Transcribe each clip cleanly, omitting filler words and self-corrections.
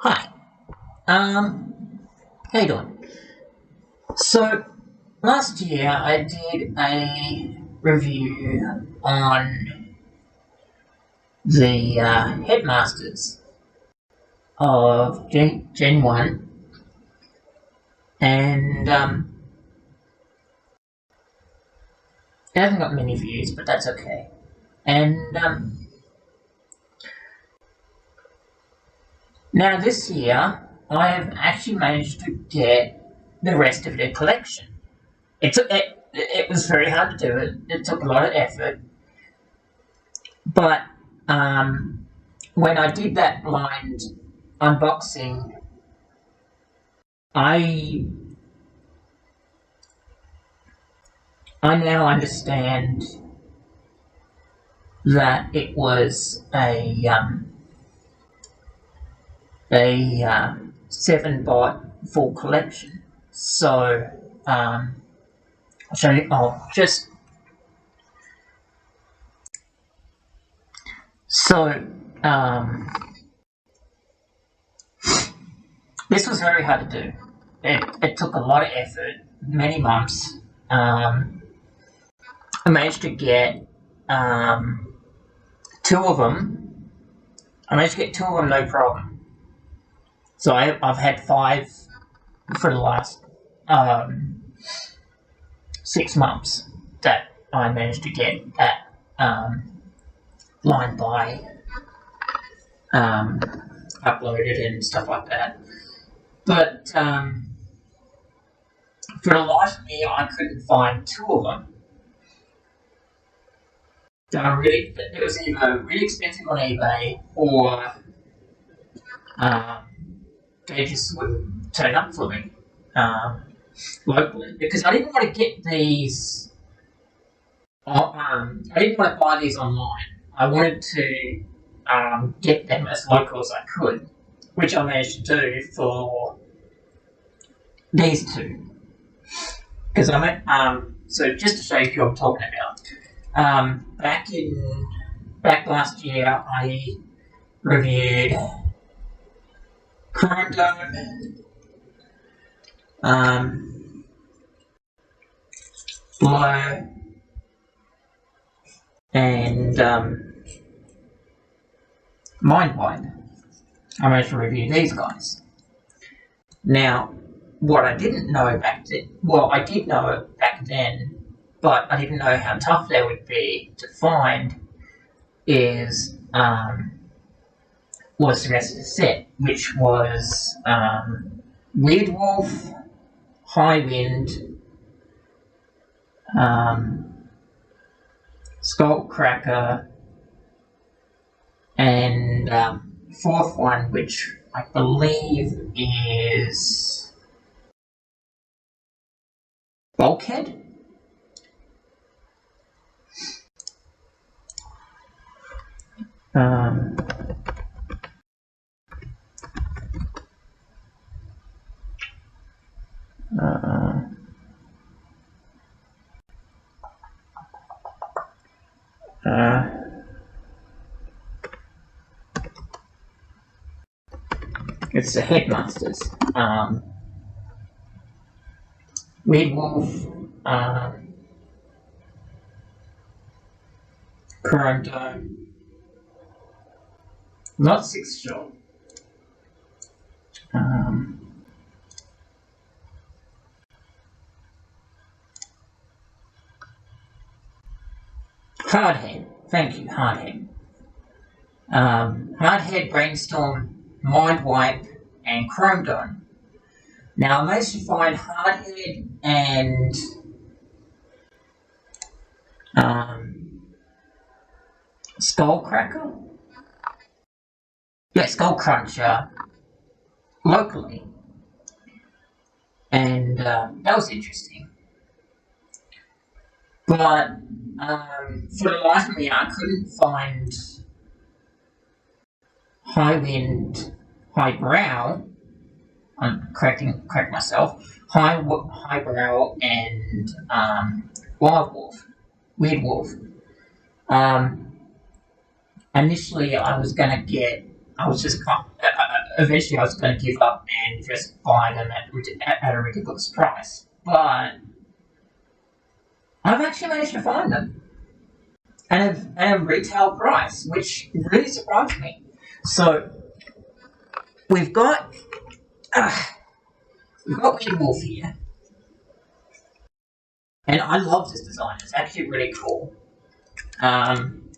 Hi. How you doing? So last year I did a review on the Headmasters of Gen 1, and it hasn't got many views, but that's okay. And now this year I have actually managed to get the rest of the collection. It was very hard to do it. It took a lot of effort, but when I did that blind unboxing, I I now understand that it was a 7 bot full collection. So I'll show you. I'll just so this was very hard to do. It took a lot of effort, many months. I managed to get two of them. I managed to get two of them, no problem. So I've had 5 for the last 6 months that I managed to get that line by uploaded and stuff like that. But for the life of me, I couldn't find 2 of them. It was either really expensive on eBay or they just wouldn't turn up for me locally, because I didn't want to get these. I didn't want to buy these online. I wanted to get them as local as I could, which I managed to do for these 2. Because so just to show you who I'm talking about, back last year I reviewed Chrome Dome, Blow, and Mindwipe. I managed to review these guys. Now, what I didn't know back then, well, I did know it back then, but I didn't know how tough they would be to find, was the rest of the set, which was Weird Wolf, High Wind, Skullcracker, and 4th one, which I believe is Bulkhead. It's the Headmasters. Weird Wolf, Chrome Dome, not 6 shot. Hardhead, thank you, Hardhead. Hardhead, Brainstorm, Mindwipe, and Chrome Dome. Now I managed to find Hardhead and Skullcracker. Yeah, Skullcruncher locally, and that was interesting. But for the life of me, I couldn't find High Wind, High Brow. I'm correct myself. Highbrow and Weird Wolf. Initially, I was gonna get I was just eventually I was going to give up and just buy them at a ridiculous price. But I've actually managed to find them at a retail price, which really surprised me. So we've got uh, Werewolf here, and I love this design. It's actually really cool. Um,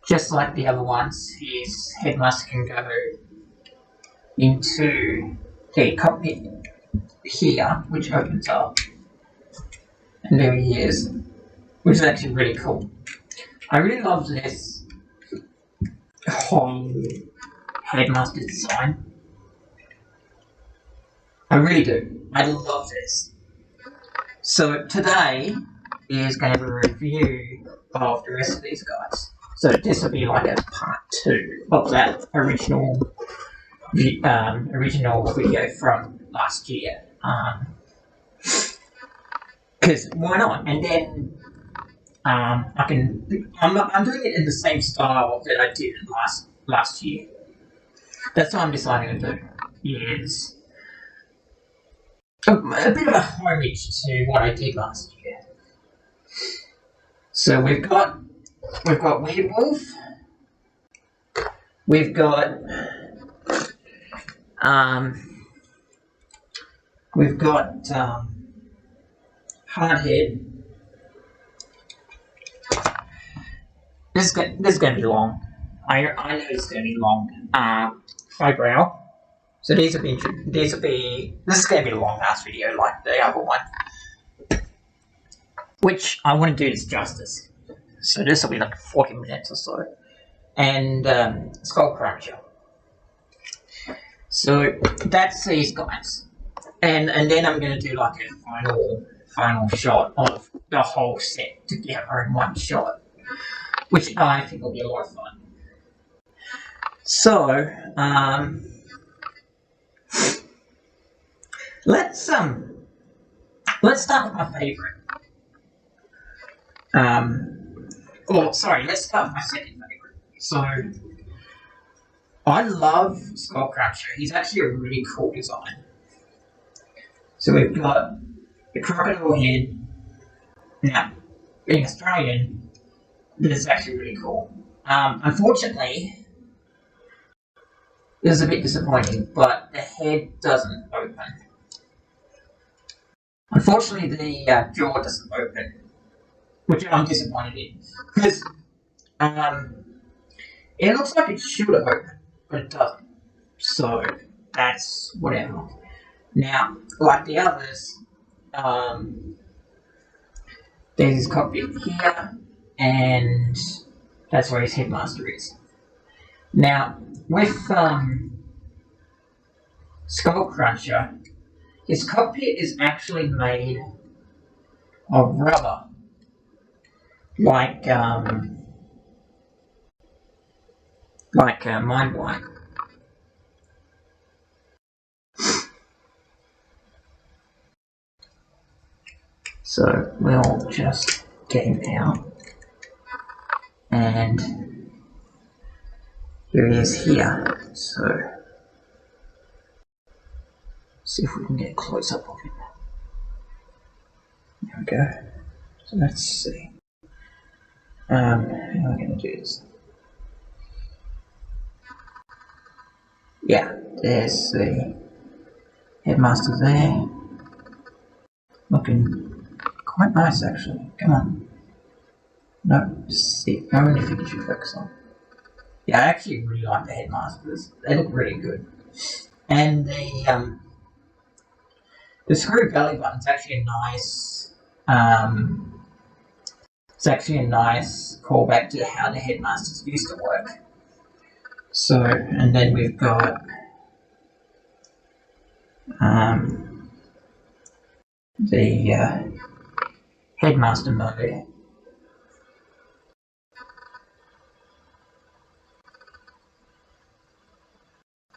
just like the other ones, his Headmaster can go into the cockpit here, which opens up, and there he is, which is actually really cool. I really love this whole Headmaster design. I really do. I love this. So today is going to be a review of the rest of these guys. So this will be like a part 2 of that original video from last year. Because why not? And then I'm doing it in the same style that I did last year. That's what I'm deciding to do. Is a bit of a homage to what I did last year. So we've got Werewolf, we've got Hardhead. This is going to be long. I know it's going to be long. Highbrow. So this is going to be a long ass video like the other one, which I want to do this justice. So this will be like 40 minutes or so, and Skull Cruncher. So that's these guys, and then I'm going to do like a final shot of the whole set together in one shot, which I think will be a lot of fun. So let's start with my favorite. Let's start with my second favorite. So I love Skull Cruncher. He's actually a really cool design. So we've got the crocodile head. Now, being Australian, this is actually really cool. Unfortunately, this is a bit disappointing, but the head doesn't open. Unfortunately, the jaw doesn't open, which I'm disappointed in, because it looks like it should have opened, but it doesn't. So that's whatever. Now, like the others, there's his cockpit here, and that's where his Headmaster is. Now, with Skull Cruncher, his cockpit is actually made of rubber, like Mind Blank. So we'll just get him out, and here he is here. So see if we can get a close up of him. There we go. So let's see. How am I going to do this? Yeah, there's the Headmaster there. Looking quite nice actually. Come on. No, just see. Only thing you should focus on. Yeah, I actually really like the Headmasters. They look really good. And the screw belly button's actually a nice it's actually a nice callback to how the Headmasters used to work. So, and then we've got the Headmaster mode,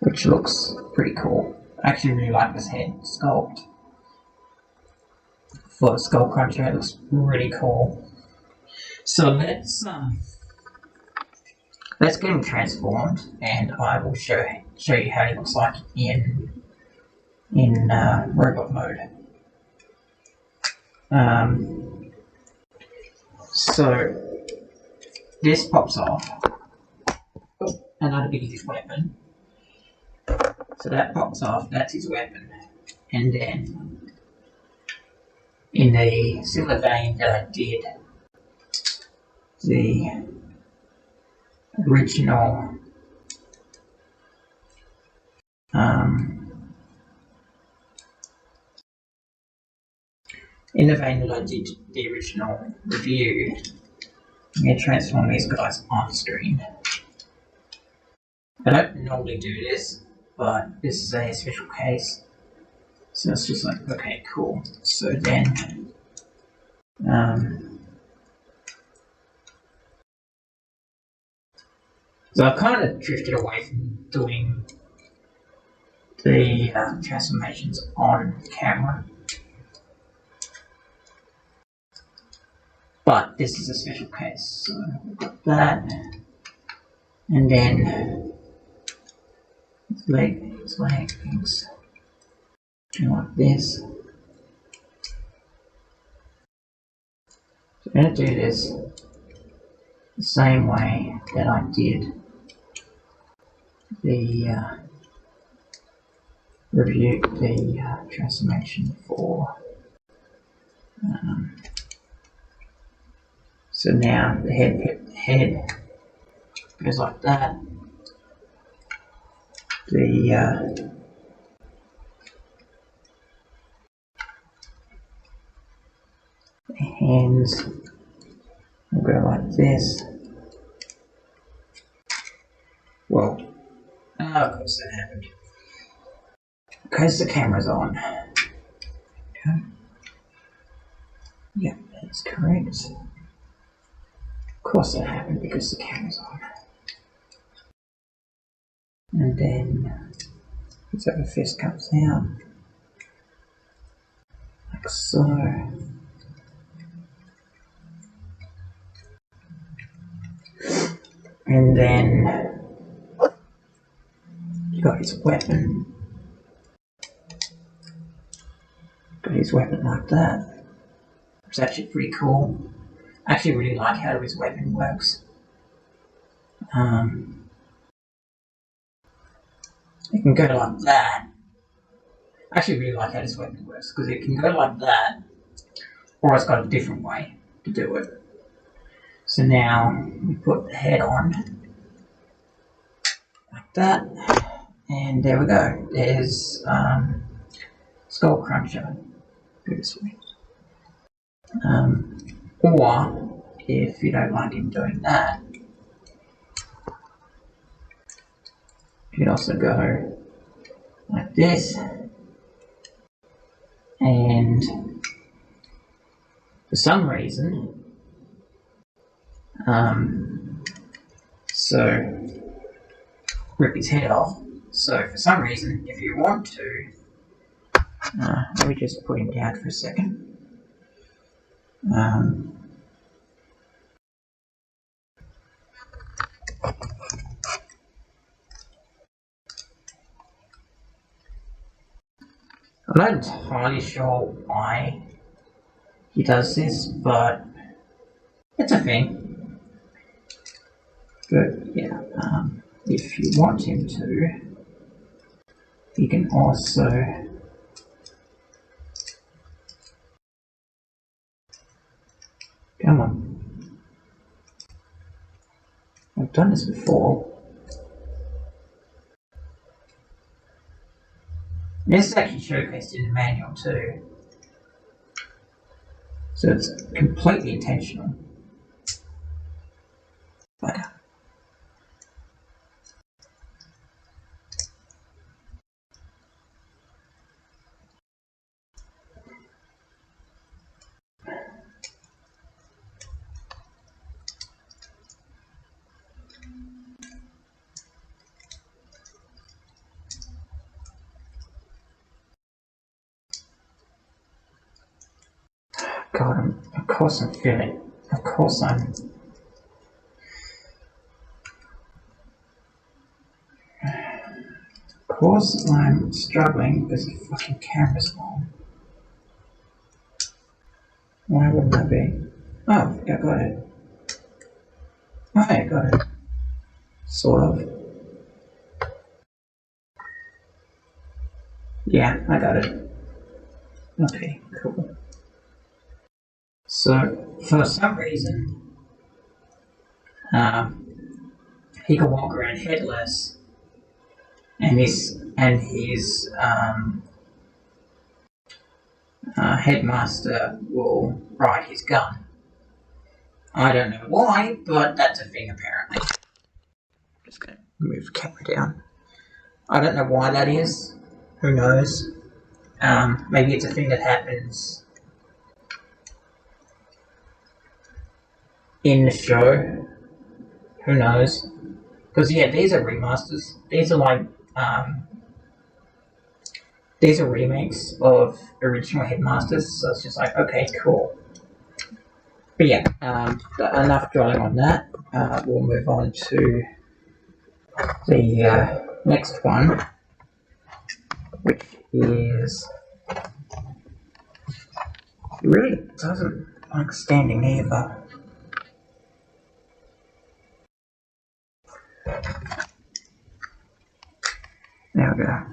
which looks pretty cool. I actually really like this head sculpt for the Skull Cruncher. It looks really cool. So let's let's get him transformed, and I will show you how he looks like in robot mode. So this pops off. Oh, another bit of his weapon. So that pops off. That's his weapon, and then in the similar vein that I did the original in the vein that I did the original review, I'm going to transform these guys on screen. I don't normally do this, but this is a special case. So it's just like, okay, cool. So then, so I've kind of drifted away from doing the transformations on camera. But this is a special case, so we've got that. And then his legs, like this. So I'm going to do this the same way that I did the review, the transformation for. So now the head goes like that. The hands will go like this. Well, of course that happened. Because the camera's on. Okay. Yeah, that's correct. Of course that happened because the camera's on. And then his other fist comes out. Like so. And then you got his weapon. Got his weapon like that. It's actually pretty cool. I actually really like how his weapon works. It can go like that. I actually really like how this weapon works because it can go like that, or it's got a different way to do it. So now we put the head on like that, and there we go. There's Skull Cruncher. Go this way. Or if you don't like him doing that, you can also go like this, and for some reason, so rip his head off. So for some reason, if you want to, let me just put him down for a second. I'm not entirely sure why he does this, but it's a thing. But yeah, if you want him to, you can also come on. I've done this before. This is actually showcased in the manual too, so it's completely intentional. But God, of course I'm feeling. Of course I'm. course I'm struggling because the fucking camera's on. Why wouldn't I be? Oh, yeah, I got it. Oh, yeah, I got it. Sort of. Yeah, I got it. Okay, cool. So, for some reason, he can walk around headless, and his headmaster will ride his gun. I don't know why, but that's a thing apparently. Just gonna move the camera down. I don't know why that is. Who knows? Maybe it's a thing that happens in the show. Who knows? Because yeah, these are remasters. These are like these are remakes of original Headmasters. So it's just like, okay, cool. But yeah, enough dwelling on that. We'll move on to the next one, which is really doesn't like standing either. There we go.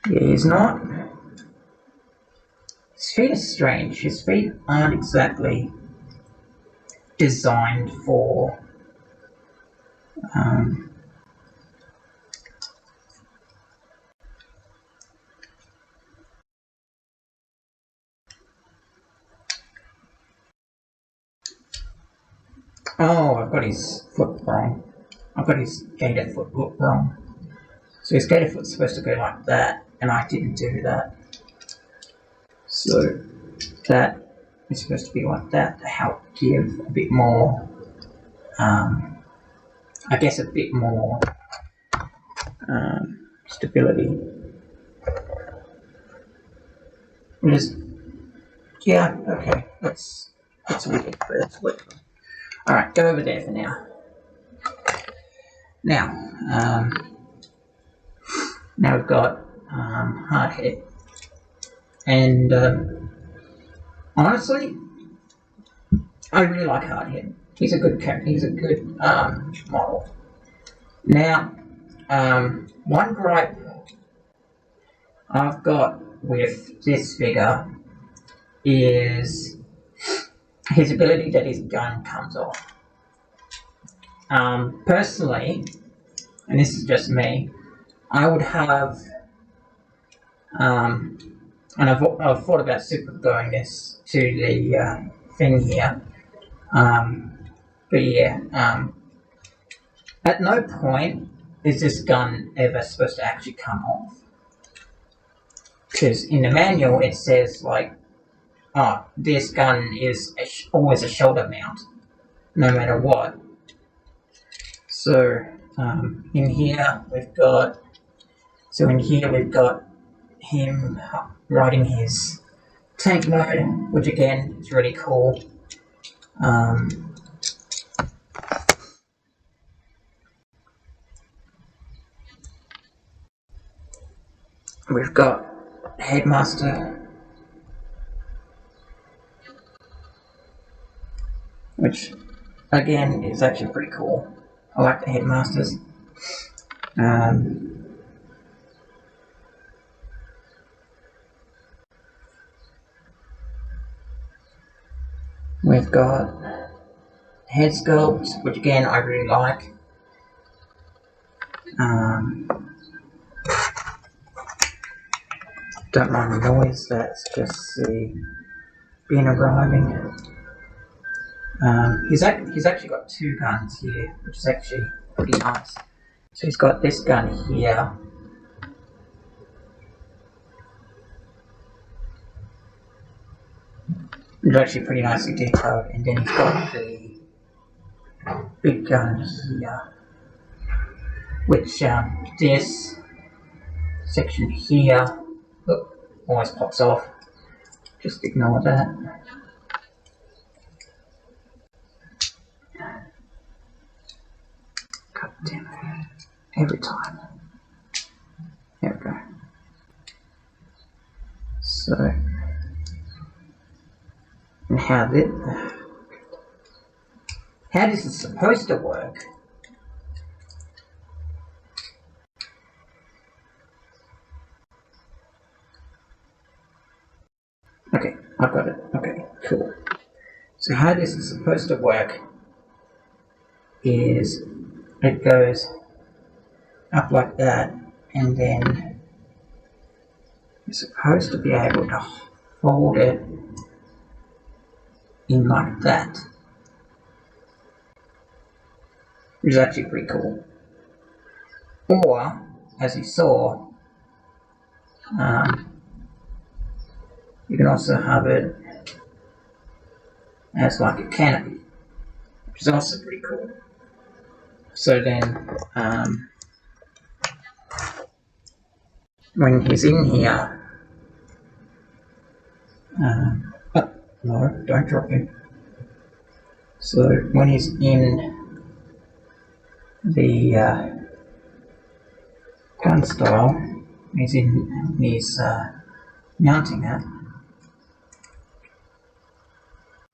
Yeah, he's not. His feet are strange. His feet aren't exactly designed for oh, I've got his foot wrong. I've got his gator foot wrong. So his gator foot's supposed to go like that, and I didn't do that. So that is supposed to be like that to help give a bit more, I guess a bit more stability. Just, yeah, okay, that's weird, but that's weird. Alright, go over there for now. Now, now we've got Hardhead, and honestly, I really like Hardhead. He's a good character. He's a good model. Now, one gripe I've got with this figure is his ability that his gun comes off. Personally, and this is just me, I would have, and I've thought about supergoing this to the thing here, but yeah, at no point is this gun ever supposed to actually come off. Because in the manual it says like, oh, this gun is always a shoulder mount, no matter what. So in here we've got him riding his tank mode, which again is really cool. We've got Headmaster, which again is actually pretty cool. I like the Headmasters. We've got head sculpt, which again I really like. Don't mind the noise, that's just the bin arriving. He's actually got two guns here, which is actually pretty nice. So he's got this gun here. It's actually pretty nicely detailed, and then he's got the big gun here, which this section here always pops off. Just ignore that. Cut damn it. Every time. There we go. So, and how this is supposed to work. Okay, I've got it. Okay, cool. So how this is supposed to work is it goes up like that, and then you're supposed to be able to fold it in like that, which is actually pretty cool. Or, as you saw, you can also have it as like a canopy, which is also pretty cool. So then, when he's in here, oh, no, don't drop him. So when he's in the gun style, he's mounting it,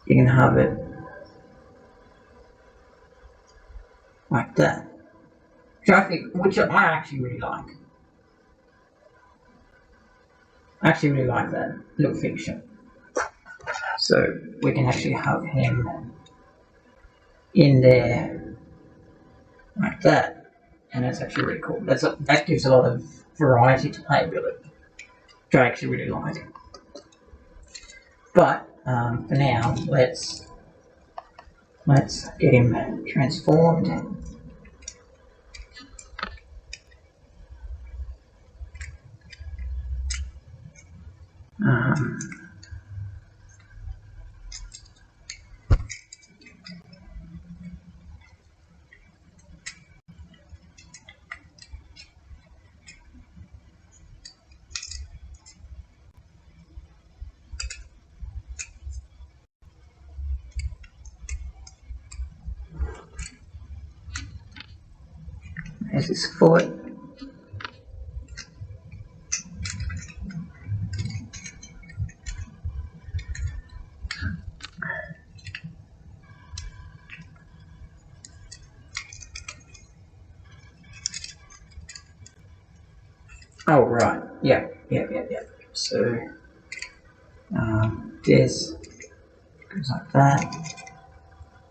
you can have it like that, which I actually really like. I actually really like that little feature. So we can actually have him in there like that, and that's actually really cool. That gives a lot of variety to playability, which I actually really like. But for now, let's get him transformed. There's his foot. Oh, right. Yeah. So, this goes like that,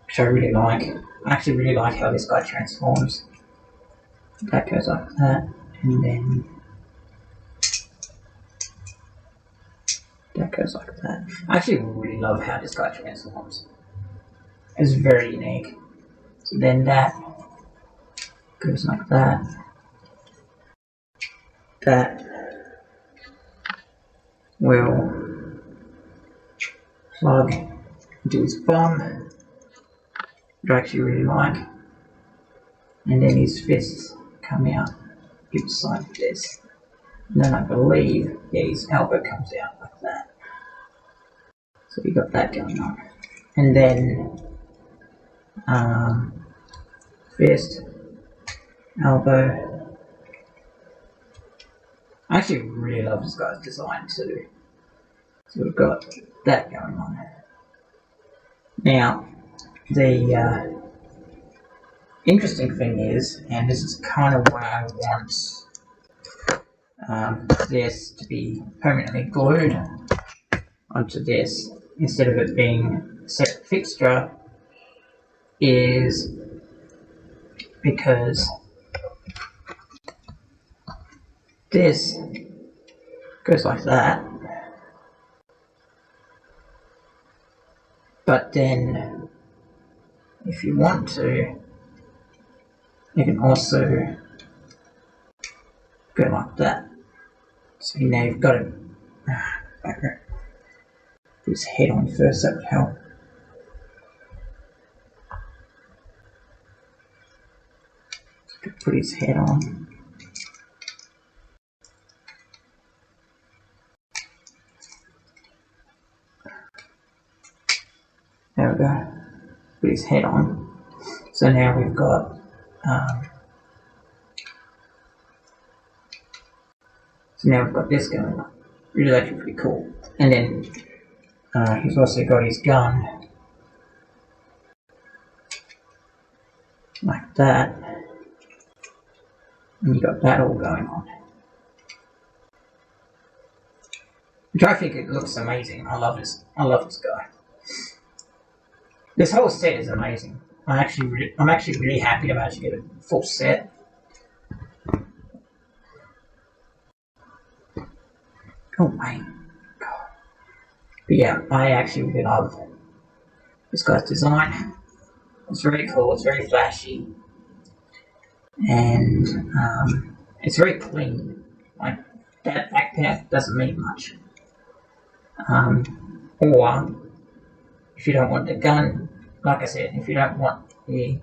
which I really like. I actually really like how this guy transforms. That goes like that, and then that goes like that. I actually really love how this guy transforms. It's very unique. So then that goes like that. That will plug into his bum, which I actually really like. And then his fists come out each like this. And then I believe, yeah, his elbow comes out like that. So we got that going on. And then fist, elbow. I actually really love this guy's design too. So we've got that going on. Now, the interesting thing is, and this is kind of why I want this to be permanently glued onto this instead of it being a separate fixture, is because this goes like that, but then if you want to, you can also go like that. So now you've got it. Put his head on first, that would help. Put his head on. There we go. Put his head on. So now we've got So now we've got this going on, which is actually pretty cool. And then he's also got his gun like that, and you got that all going on, which I think it looks amazing. I love this guy. This whole set is amazing. I'm actually really happy to actually get a full set. Oh my god. But yeah, I actually really love this guy's design. It's very cool, it's very flashy, and it's very clean. Like, that backpack doesn't mean much. Or, if you don't want the gun, like I said, if you don't want the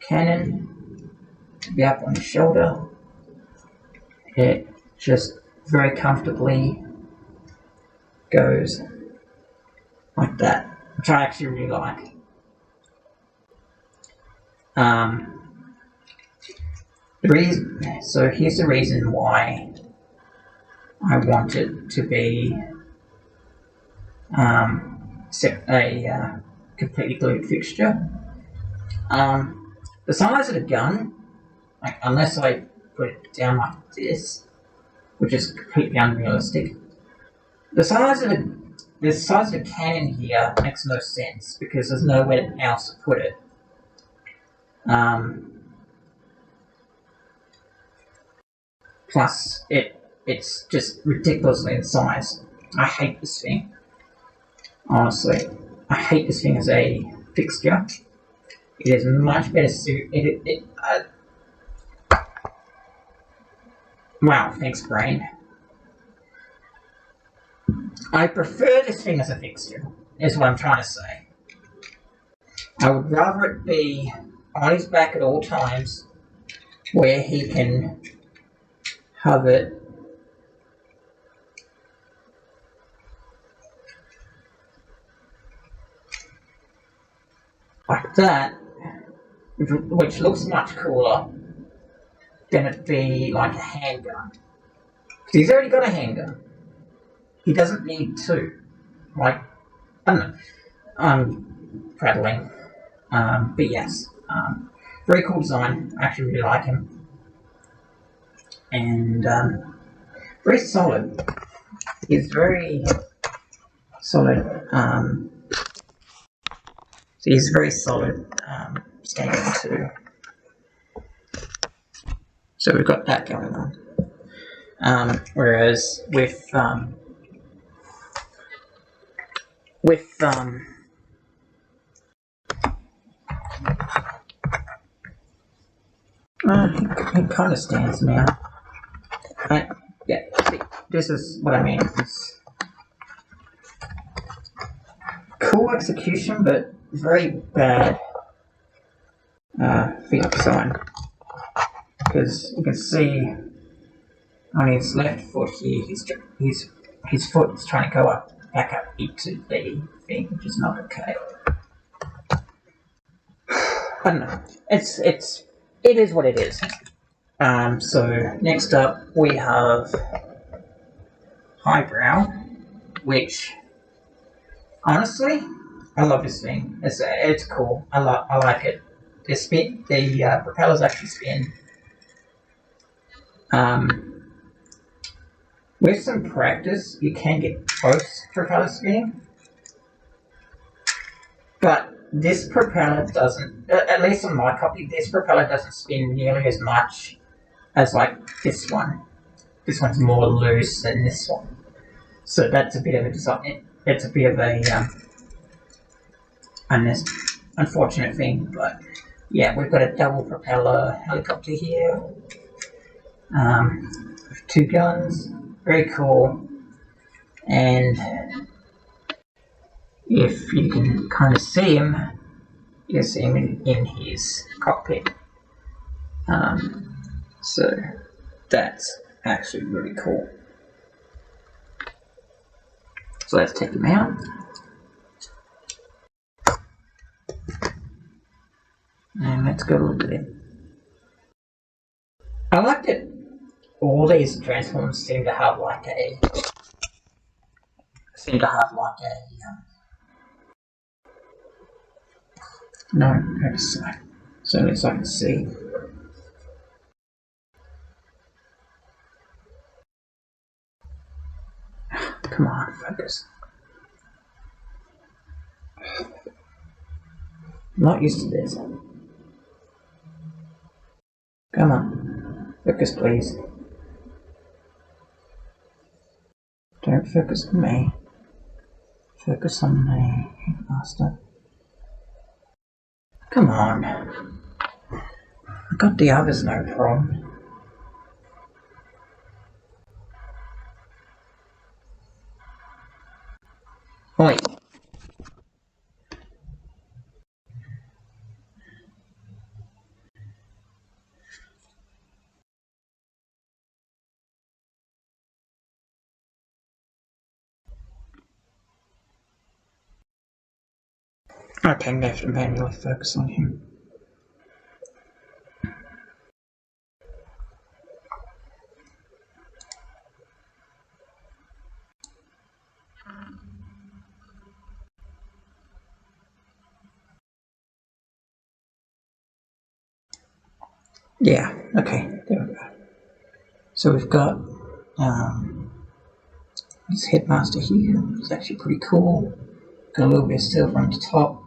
cannon to be up on your shoulder, it just very comfortably goes like that, which I actually really like. So here's the reason why I want it to be a completely glued fixture. The size of the gun, like, unless I put it down like this, which is completely unrealistic, the size of the cannon here makes no sense because there's nowhere else to put it. Plus, it's just ridiculously in size. I hate this thing. Honestly, I hate this thing as a fixture. It is much better suited. Wow, thanks, brain. I prefer this thing as a fixture, is what I'm trying to say. I would rather it be on his back at all times, where he can have it like that, which looks much cooler than it be like a handgun. Because he's already got a handgun. He doesn't need two. Like, I don't know. I'm prattling. But yes. Very cool design. I actually really like him. And very solid. He's very solid. So he's very solid standing too. So we've got that going on. Whereas with it kind of stands now. Yeah, see, this is what I mean. It's cool execution, but very bad feet design. Because you can see on his left foot here, his foot is trying to go back up into the thing, which is not okay. I don't know. It is what it is. So next up we have Highbrow, which honestly I love this thing. It's cool. I like it. The propellers actually spin. With some practice, you can get both propellers spinning, but this propeller doesn't, at least on my copy, this propeller doesn't spin nearly as much as like this one. This one's more loose than this one. So that's a bit of a design. It's a bit of a unfortunate thing, but yeah, we've got a double propeller helicopter here. With two guns, very cool. And if you can kind of see him, you can see him in his cockpit. So that's actually really cool. So let's take him out. And let's go look at him. I liked it. all these transforms seem to have like a no, go to side, so at least I can see. Come on, focus. I'm not used to this. Come on, focus please. Don't focus on me. Focus on the Headmaster. Come on. I got the others, no problem. Oi. Okay, now I have to manually focus on him. Yeah, okay, there we go. So we've got this Headmaster here. It's actually pretty cool. Got a little bit of silver on the top.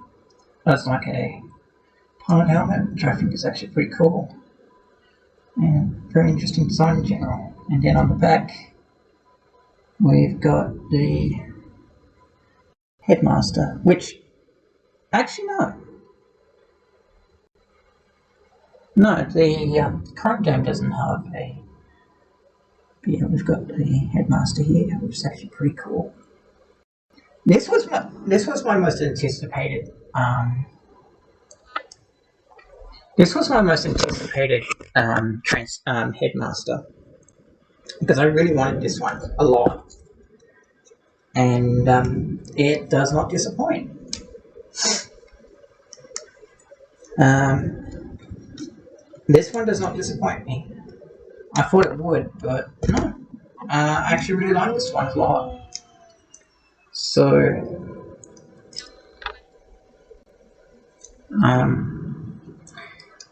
That's like a pilot helmet, which I think is actually pretty cool. And very interesting design in general. And then on the back, we've got the Headmaster, which actually no, the current game doesn't have a. But yeah, we've got the Headmaster here, which is actually pretty cool. This was my most anticipated. This was my most anticipated Headmaster because I really wanted this one a lot, and it does not disappoint. This one does not disappoint me. I thought it would, but no. I actually really like this one a lot. So,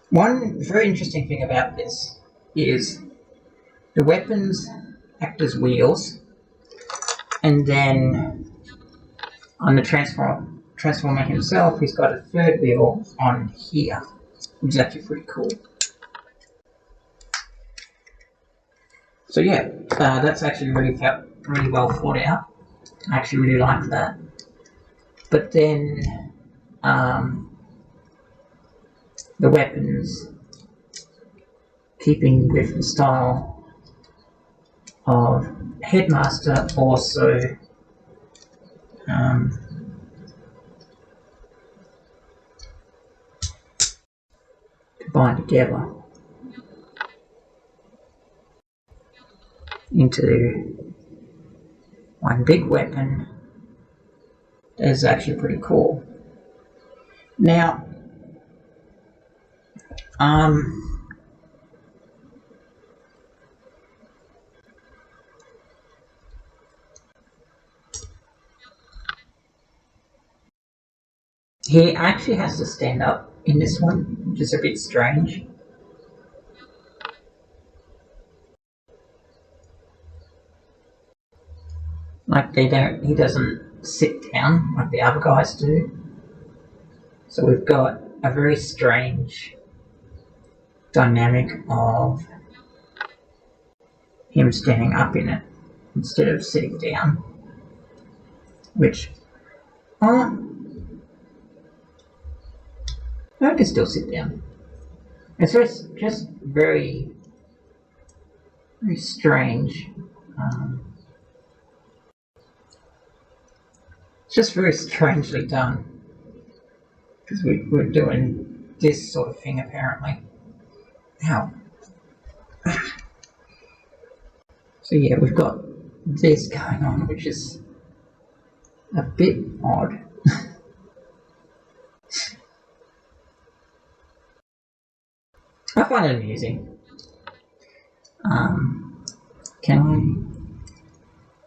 one very interesting thing about this is the weapons act as wheels, and then on the transformer himself, he's got a third wheel on here, which is actually pretty cool. So yeah, that's actually really well thought out. I actually really like that. But then the weapons, keeping with the style of Headmaster, also combined together into one big weapon. That is actually pretty cool. Now, he actually has to stand up in this one, which is a bit strange. Like he doesn't sit down like the other guys do. So we've got a very strange dynamic of him standing up in it instead of sitting down, which I can still sit down. It's just very strange. It's just very strangely done because we're doing this sort of thing apparently. Ow. So yeah, we've got this going on, which is a bit odd. I find it amusing. Can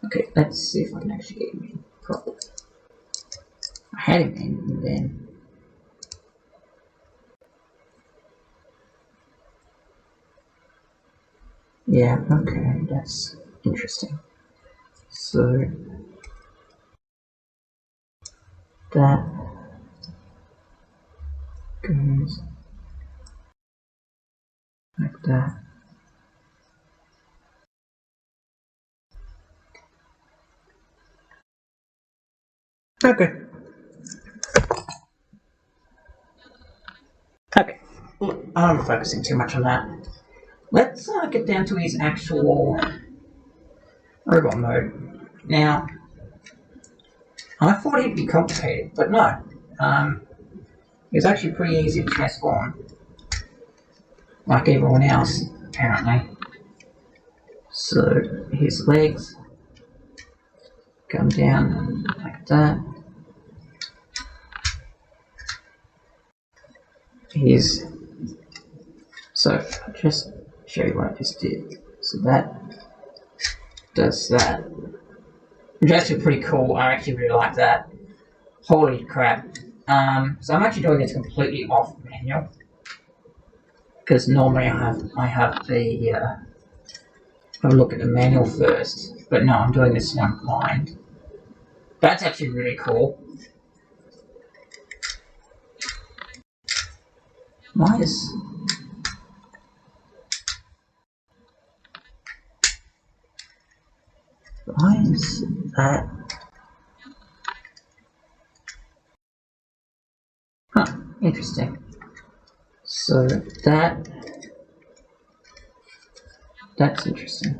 I? Okay, let's see if I can actually get him in properly. I had him in, and then. Yeah, okay, that's interesting. So. That goes like that. Okay. Okay. I'm not focusing too much on that. Let's get down to his actual robot mode. Now, I thought he'd be complicated, but no. It's actually pretty easy to transform, like everyone else, apparently. So, his legs come down like that. So, I'll just show you what I just did. So that does that. Which is actually pretty cool. I actually really like that. Holy crap. So I'm actually doing this completely off manual. Because normally I have the have a look at the manual first. But no, I'm doing this one blind. That's actually really cool. Nice. Why is that? Huh, interesting. So that's interesting.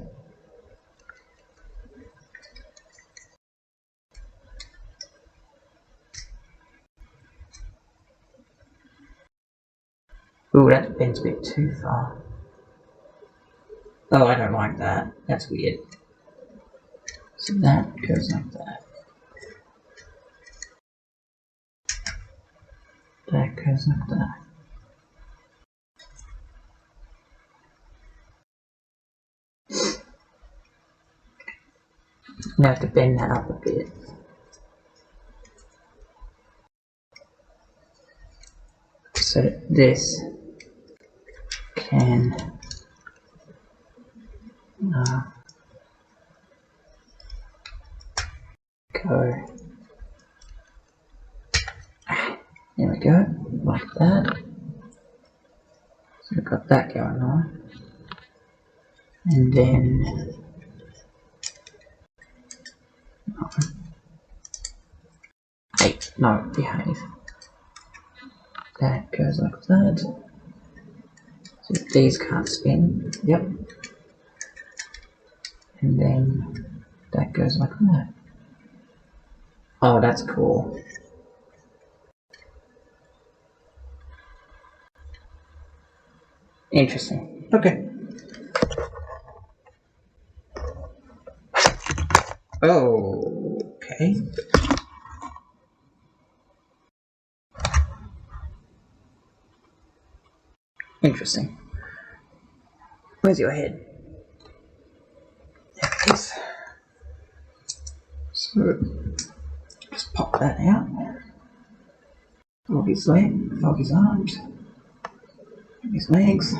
Ooh, that bends a bit too far. Oh, I don't like that. That's weird. So that goes like that. That goes like that. Now I have to bend that up a bit. So that this can go. There we go, like that. So we've got that going on. And then behave. That goes like that. So these can't spin. Yep. And then that goes like that. Oh, that's cool. Interesting. Okay. Oh, okay. Interesting. Where's your head? There it is. So, just pop that out. Fold his leg, fold his arms, his legs,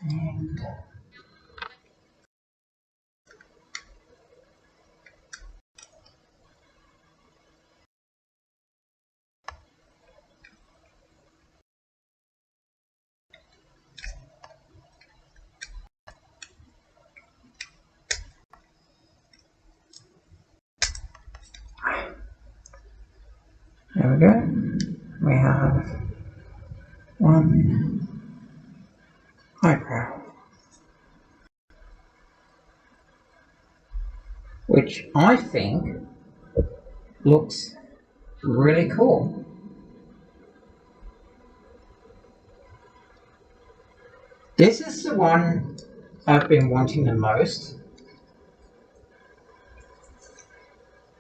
and there we go. We have one eyebrow, which I think looks really cool. This is the one I've been wanting the most,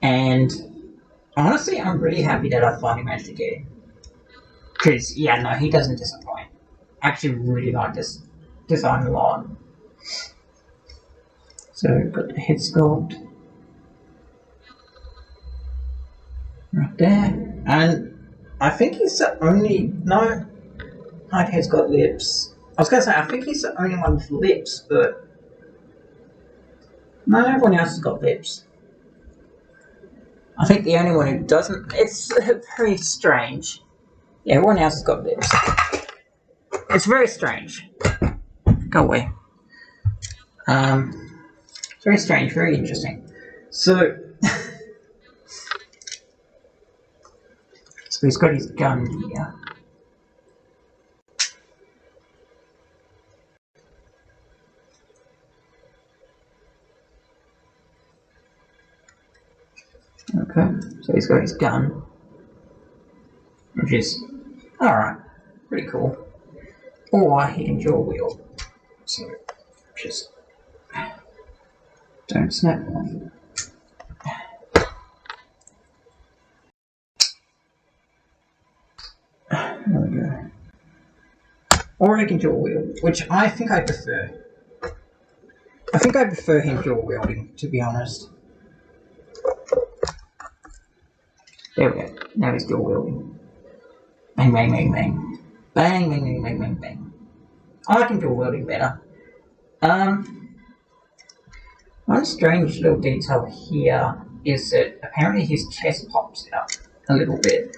and honestly, I'm really happy that I finally managed to get him. Because, yeah, no, he doesn't disappoint. I actually really like this design a lot. So we've got the head sculpt right there, and I think he's the only Hivehead's got lips. I was going to say I think he's the only one with lips, but no, everyone else has got lips. I think the only one who doesn't. It's very strange. Yeah, everyone else has got lips. It's very strange. Go away. Very strange, very interesting. So, so he's got his gun here. Okay, so he's got his gun, which is alright, pretty cool. Or he can dual wield. So, just don't snap one. There we go. Or he can dual wield, which I think I prefer. I think I prefer him dual wielding, to be honest. There we go. Now he's dual wielding. Bang, bang, bang, bang. Bang, bang, bang, bang, bang, bang. I like him dual wielding better. One strange little detail here is that apparently his chest pops out a little bit.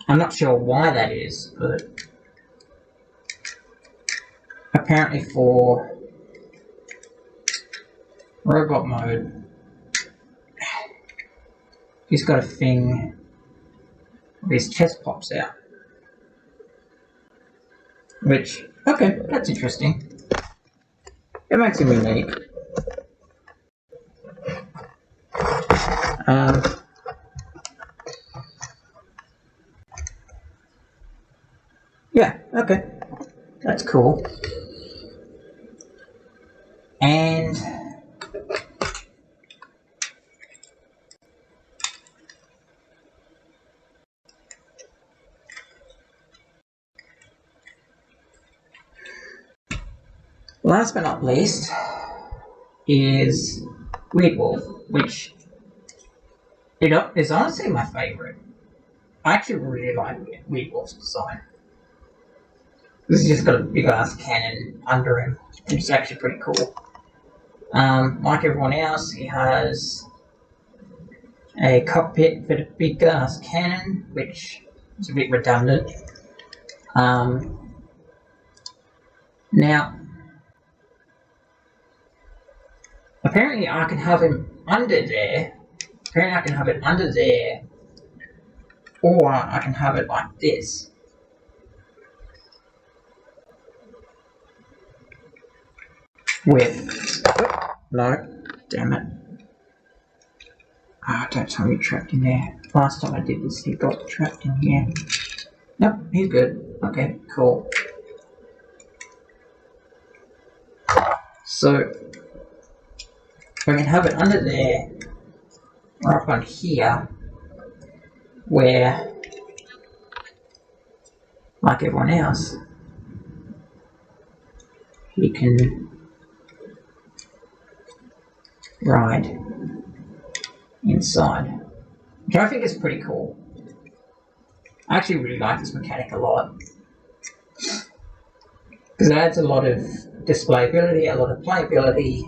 I'm not sure why that is, but apparently for robot mode, he's got a thing where his chest pops out. Which, okay, that's interesting. It makes him unique. Yeah, okay. That's cool. And last but not least is Weird Wolf, which is honestly my favourite. I actually really like Weird Wolf's design. He's just got a big ass cannon under him, which is actually pretty cool. Like everyone else, he has a cockpit with a big ass cannon, which is a bit redundant. Now, apparently I can have him under there. Apparently I can have it under there, or I can have it like this. With no, damn it. Don't tell me trapped in there. Last time I did this, he got trapped in here. Nope, he's good. Okay, cool. So, I can have it under there, or up on here, where, like everyone else, he can ride inside, which I think is pretty cool. I actually really like this mechanic a lot because it adds a lot of displayability, a lot of playability,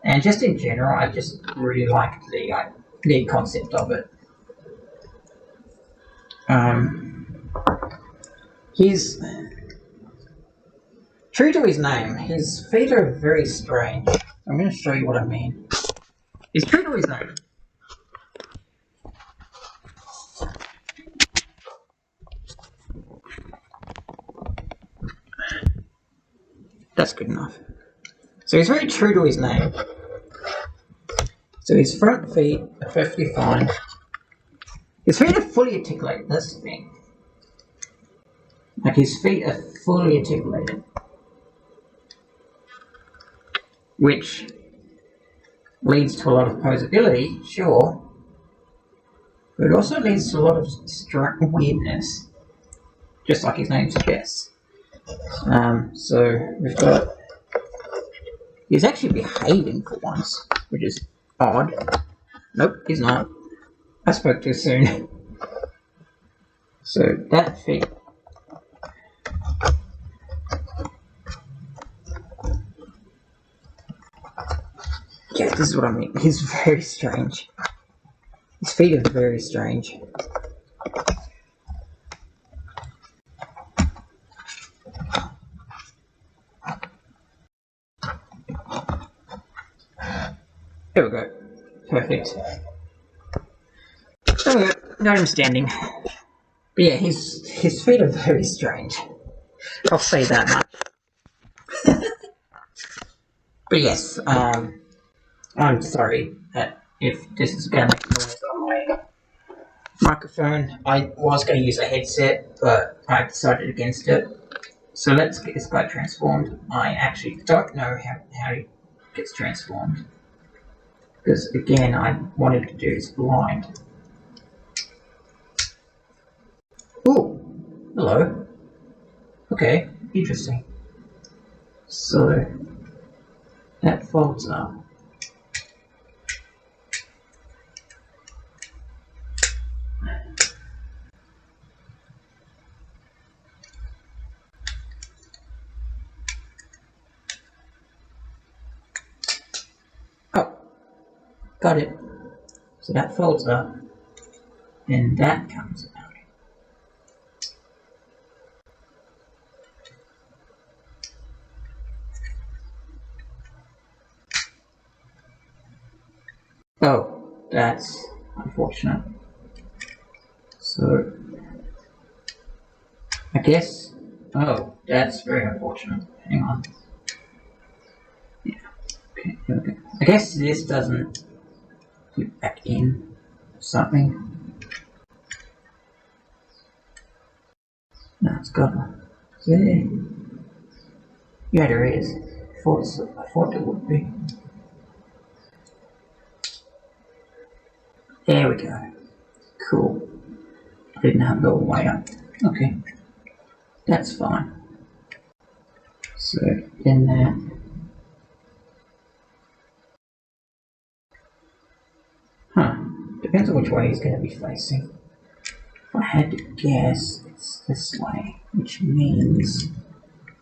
and just in general, I just really like the concept of it. He's true to his name. His feet are very strange. I'm going to show you what I mean. He's true to his name. That's good enough. So he's very true to his name. So his front feet are perfectly fine. His feet are fully articulated, that's the thing. Like his feet are fully articulated. Which leads to a lot of posability, sure, but it also leads to a lot of weirdness. just like his name suggests. So we've got. He's actually behaving for once, which is odd. Nope, he's not. I spoke too soon. So that feat. Yeah, this is what I mean. He's very strange. His feet are very strange. There we go. Perfect. There we go. Got him standing. But yeah, his feet are very strange. I'll say that much. But yes, I'm sorry that if this is going to make noise on my microphone. I was going to use a headset, but I decided against it. So let's get this guy transformed. I actually don't know how he gets transformed. Because again, I wanted to do this blind. Ooh, hello. Okay, interesting. So that folds up. Oh, got it. So that folds up, and that comes out. Oh, that's unfortunate. So, I guess. Oh, that's very unfortunate. Hang on. Yeah. Okay, here we go. I guess this doesn't clip back in something. No, it's got one. There. Yeah, there is. I thought there would be. There we go. Cool. I didn't have to go all the way up. Okay. That's fine. So, then that. Huh. Depends on which way he's going to be facing. If I had to guess, it's this way, which means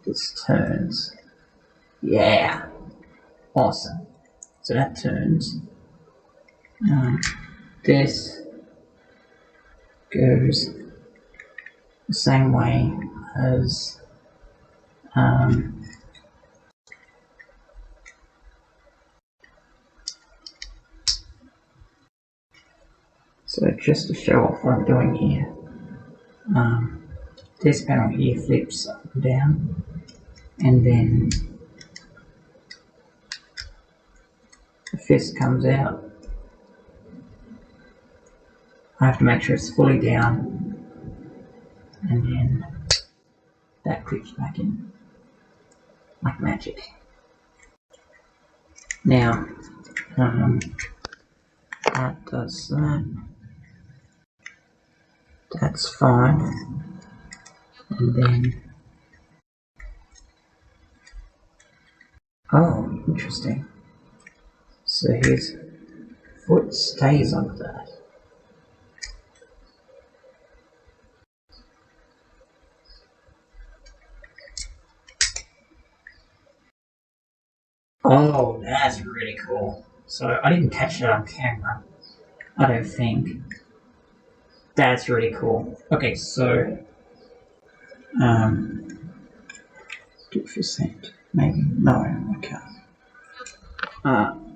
this turns. Yeah. Awesome. So that turns. This goes the same way as so just to show off what I'm doing here, this panel here flips up and down, and then the fist comes out. I have to make sure it's fully down, and then that clips back in like magic. Now, that does that. That's fine. And then, oh, interesting. So his foot stays like that. Oh, that's really cool. So I didn't catch that on camera. I don't think. That's really cool. Okay, so 2%. Maybe. No, I can't.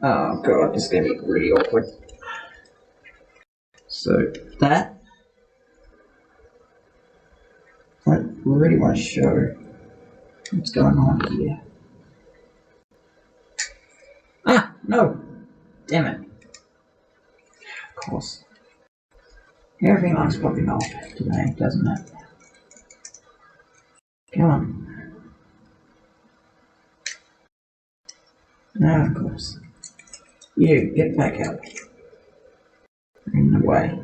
Oh god, this is gonna be really awkward. So that I really want to show what's going on here. Ah, no! Damn it. Of course. Everything likes popping off today, doesn't it? Come on. No, of course. You, get back up. In the way.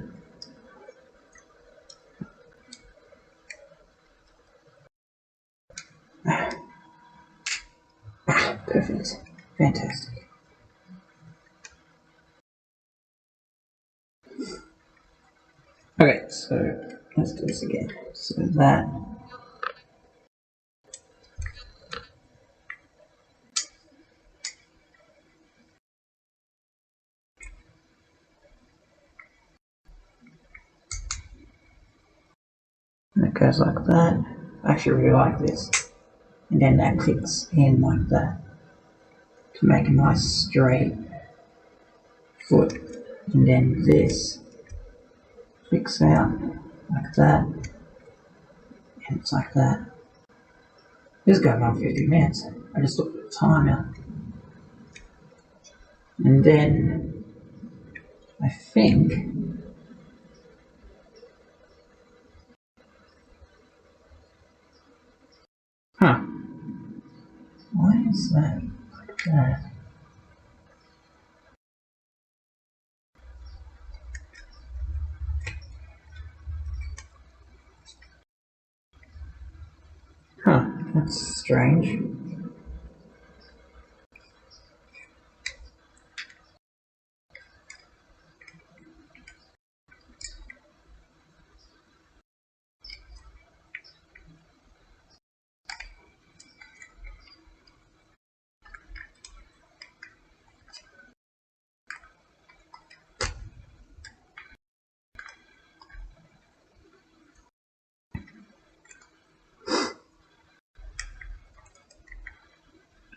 Perfect. Fantastic. Okay, so let's do this again. So that. And it goes like that. I actually really like this. And then that clicks in like that to make a nice straight foot. And then this clicks out like that. And it's like that. This is going on 50 minutes. I just looked at the timer. And then I think why is that like that? That's strange.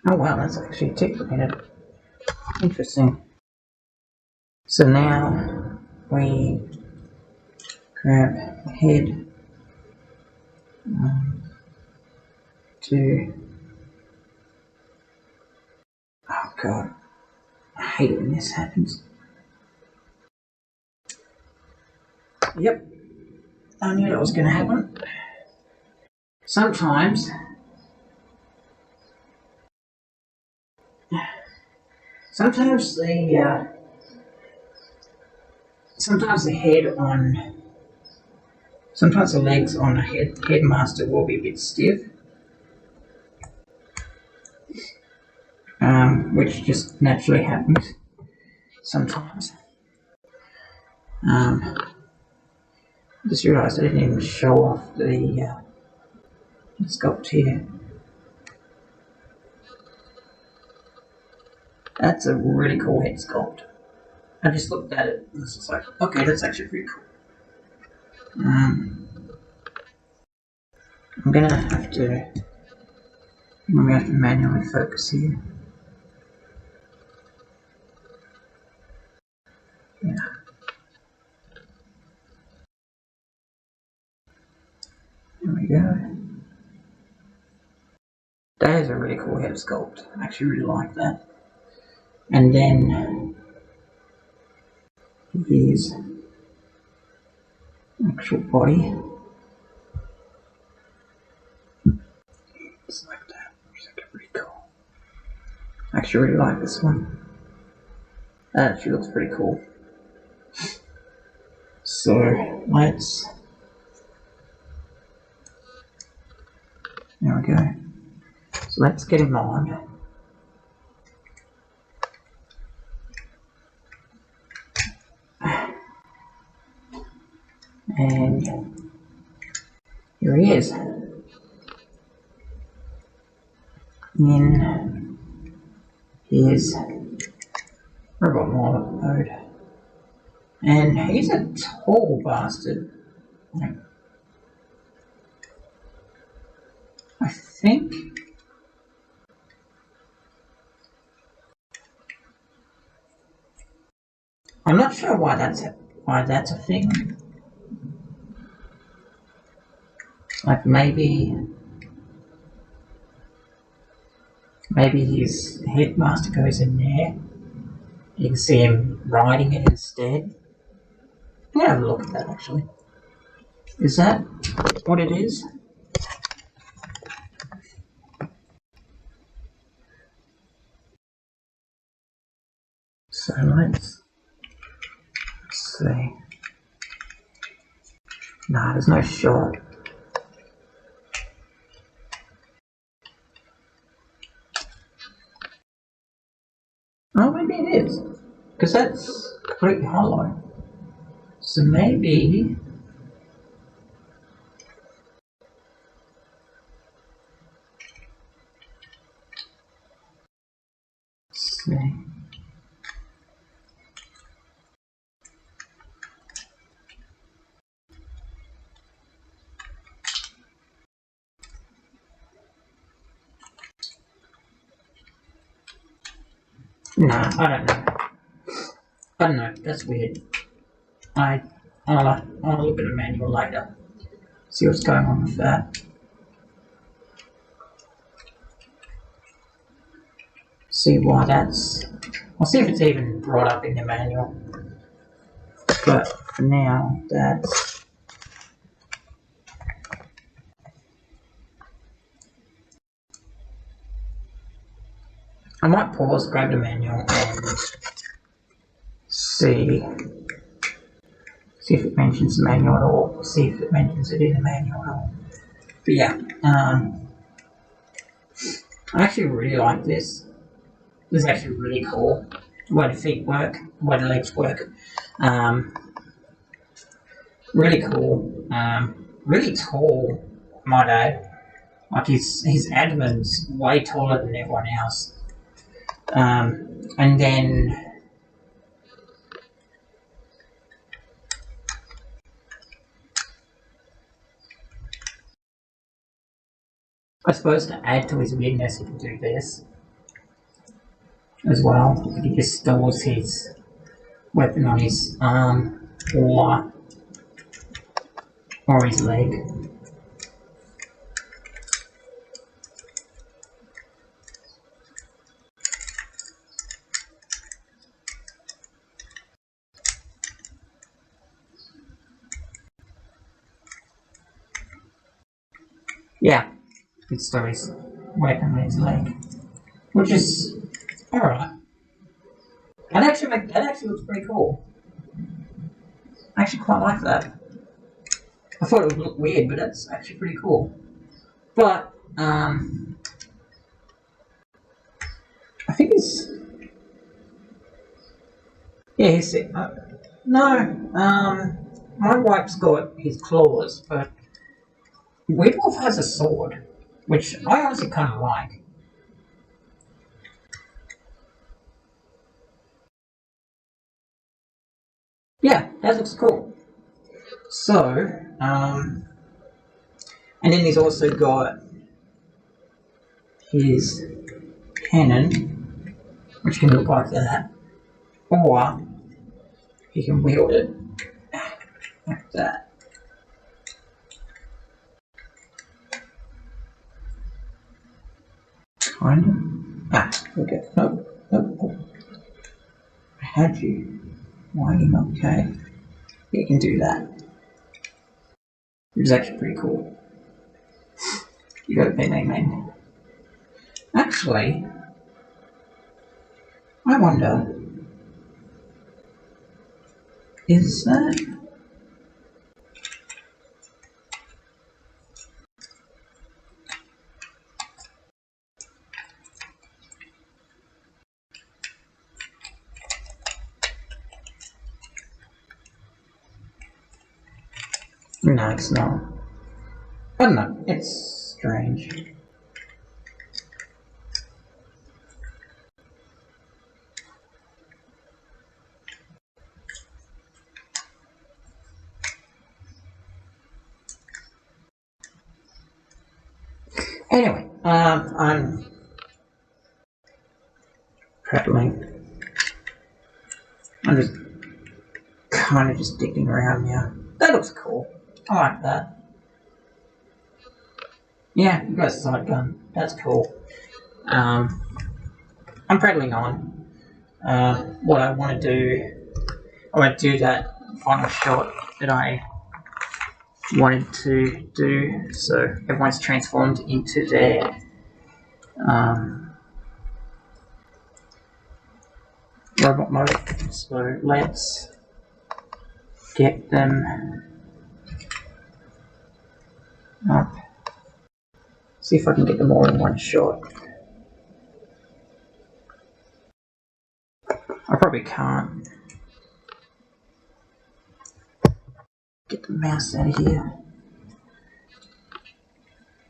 Oh wow, that's actually ticking. Interesting. So now we grab the head to. Oh god, I hate it when this happens. Yep, I knew that was going to happen. Sometimes the sometimes the head on sometimes the legs on a headmaster will be a bit stiff, which just naturally happens sometimes. Just realised I didn't even show off the sculpt here. That's a really cool head sculpt. I just looked at it and was just like, okay, that's actually pretty cool. I'm gonna have to manually focus here. Yeah. There we go. That is a really cool head sculpt. I actually really like that. And then his actual body. It's like that. It's actually pretty cool. I actually really like this one. That actually looks pretty cool. So let's. There we go. So let's get him on. And here he is. In his robot mode. And he's a tall bastard. I think. I'm not sure why that's a thing. Like maybe his headmaster goes in there. You can see him riding it instead. I'm gonna have a look at that actually. Is that what it is? So let's see. Nah, there's no shot. because that's completely hollow. So maybe. Let's see. No, I don't know. I don't know. That's weird. I'll look at the manual later. See what's going on with that. See why that's. I'll see if it's even brought up in the manual. But for now, that's. I might pause, grab the manual, and see if it mentions the manual at all. See if it mentions it in the manual at all. But yeah, I actually really like this. This is actually really cool. The way the feet work, the way the legs work. Really cool. Really tall, might add. Like his abdomen's way taller than everyone else. And then I suppose to add to his weirdness, he can do this as well. He just stores his weapon on his arm or his leg. Yeah, it stores his weapon on his leg, which is alright. That actually looks pretty cool. I actually quite like that. I thought it would look weird, but that's actually pretty cool. But I think it's yeah. He's no. My wipe's got his claws, but Weedwolf has a sword, which I honestly kind of like. Yeah, that looks cool. So, and then he's also got his cannon, which can look like that, or he can wield it like that. Kind of. Okay. Nope. I had you. Why are you not okay? You can do that. Which is actually pretty cool. You got a big name. Actually, I wonder, is that? No, it's not. I don't know. It's strange. Anyway, I'm prattling. I'm just kind of just digging around now. That looks cool. I like that. Yeah, you got a side gun. That's cool. I'm prattling on. What I want to do, I want to do that final shot that I wanted to do. So everyone's transformed into their robot mode. So let's get them up. See if I can get them all in one shot. probably can't get the mouse out of here.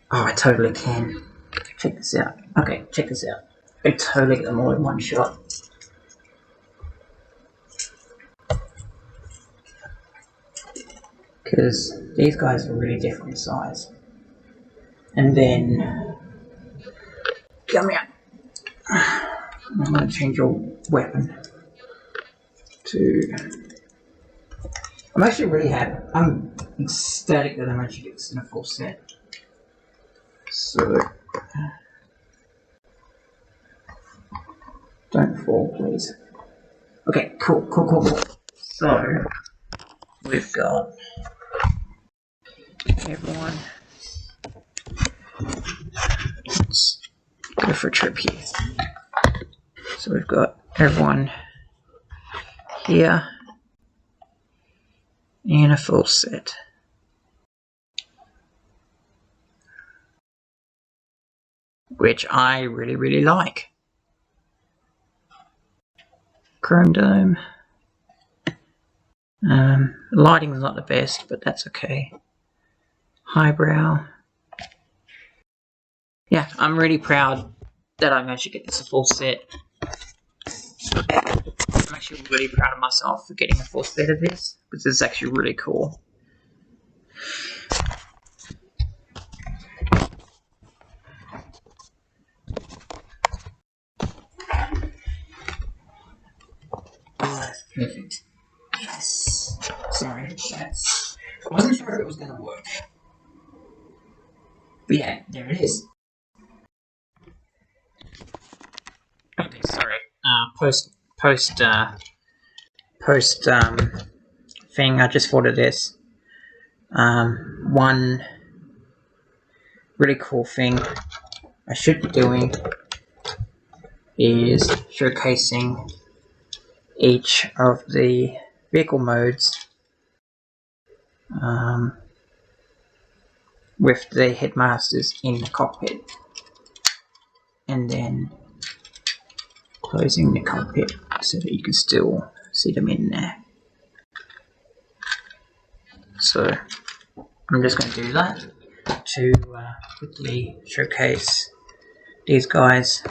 Oh, I totally can. Check this out. Okay, check this out. I totally get them all in one shot. Because these guys are really different in size. And then, come here. I'm going to change your weapon to. I'm actually really happy. I'm ecstatic that I managed to get this in a full set. So, don't fall, please. Okay, cool. So, we've got everyone. Let's go for a trip here. So we've got everyone here in a full set. Which I really like. Chrome dome. Lighting's not the best, but that's okay. Highbrow. Yeah, I'm really proud that I managed to get this a full set. I'm actually really proud of myself for getting a full set of this, because this is actually really cool. Oh, that's perfect. Yes. Sorry, that's. I wasn't sure if it was going to work. But yeah, there it is. Okay, sorry. Post thing. I just thought of this. One really cool thing I should be doing is showcasing each of the vehicle modes with the headmasters in the cockpit, and then closing the cockpit so that you can still see them in there. So I'm just going to do that to quickly showcase these guys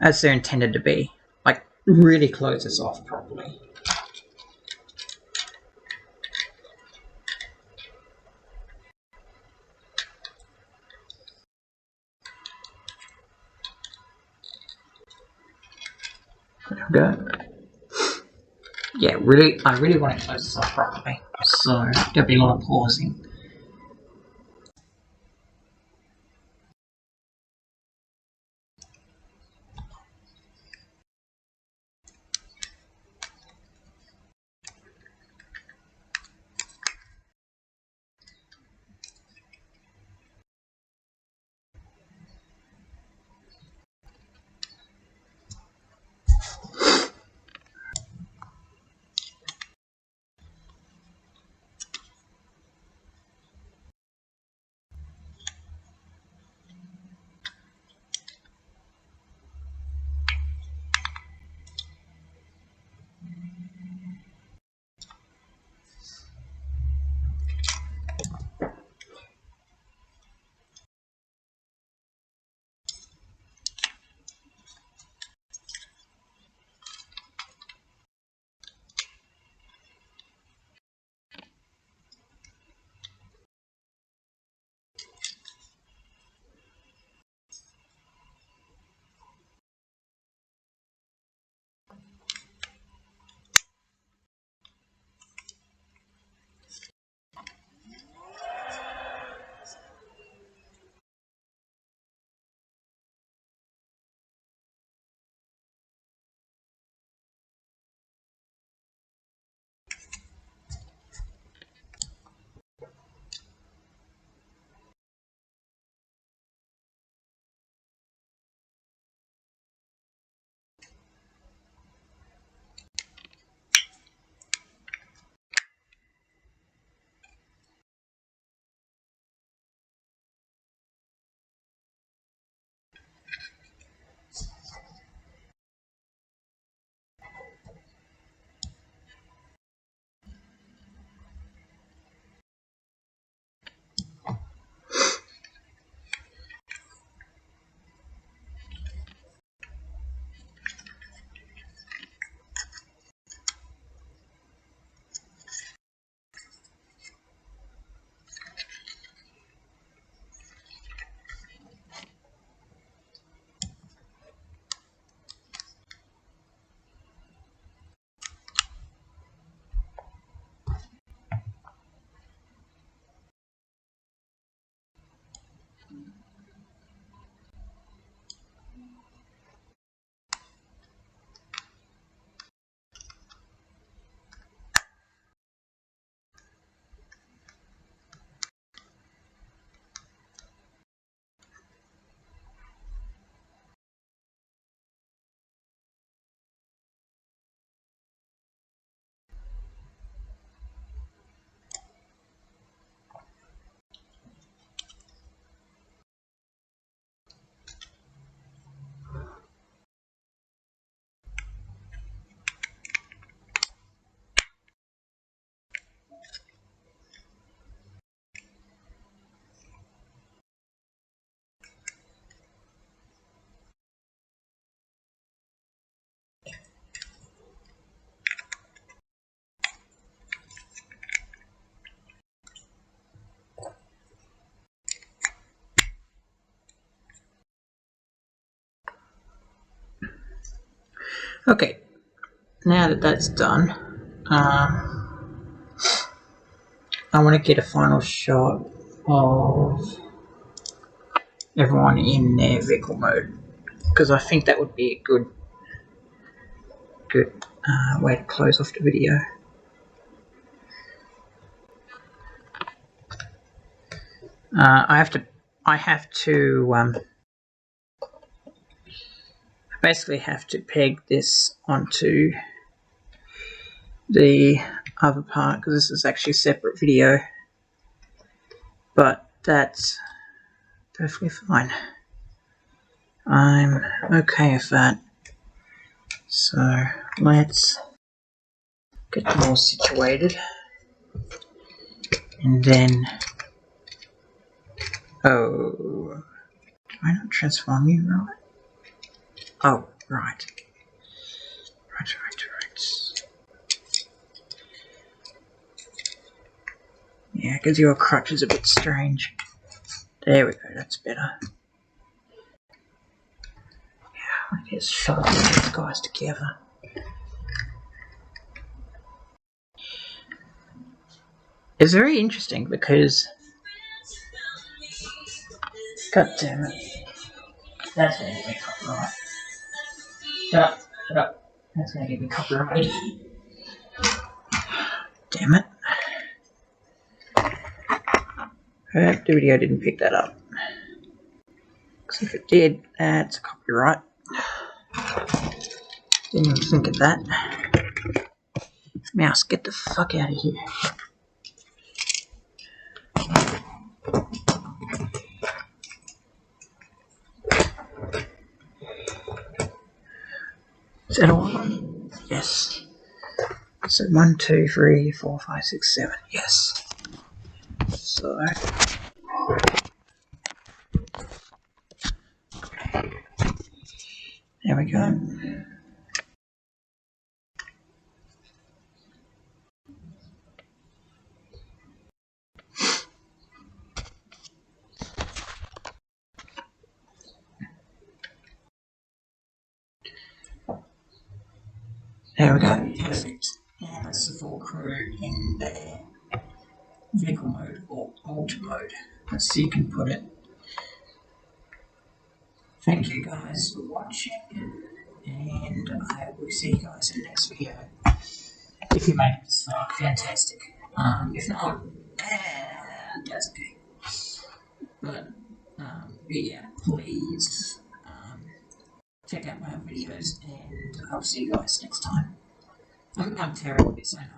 as they're intended to be. Like, really close this off properly. There we go. Yeah, I really want to close this off properly. So there'll be a lot of pausing. Okay, now that that's done, I want to get a final shot of everyone in their vehicle mode, because I think that would be a good way to close off the video. I basically have to peg this onto the other part, because this is actually a separate video, but that's perfectly fine. I'm okay with that. So let's get them all situated, and then do I not transform you right? Oh, right. Right. Yeah, because your crutch is a bit strange. There we go, that's better. Yeah, I guess shove these guys together. It's very interesting because, god damn it, that's gonna get me copyright. Shut up. That's gonna get me copyright. Damn it. I hope the video didn't pick that up. Because if it did, that's a copyright. Didn't even think of that. Mouse, get the fuck out of here. Is that all? Yes. So 1, 2, 3, 4, 5, 6, 7. Yes. So there we go. There we go. Perfect. And that's the full crew in their vehicle mode or alt mode. Let's see, you can put it. Thank you guys for watching, and I will see you guys in the next video. If you made it this far, fantastic. If not, that's okay. But yeah, please check out my other videos, and I'll see you guys next time. I'm terrible at this, I know.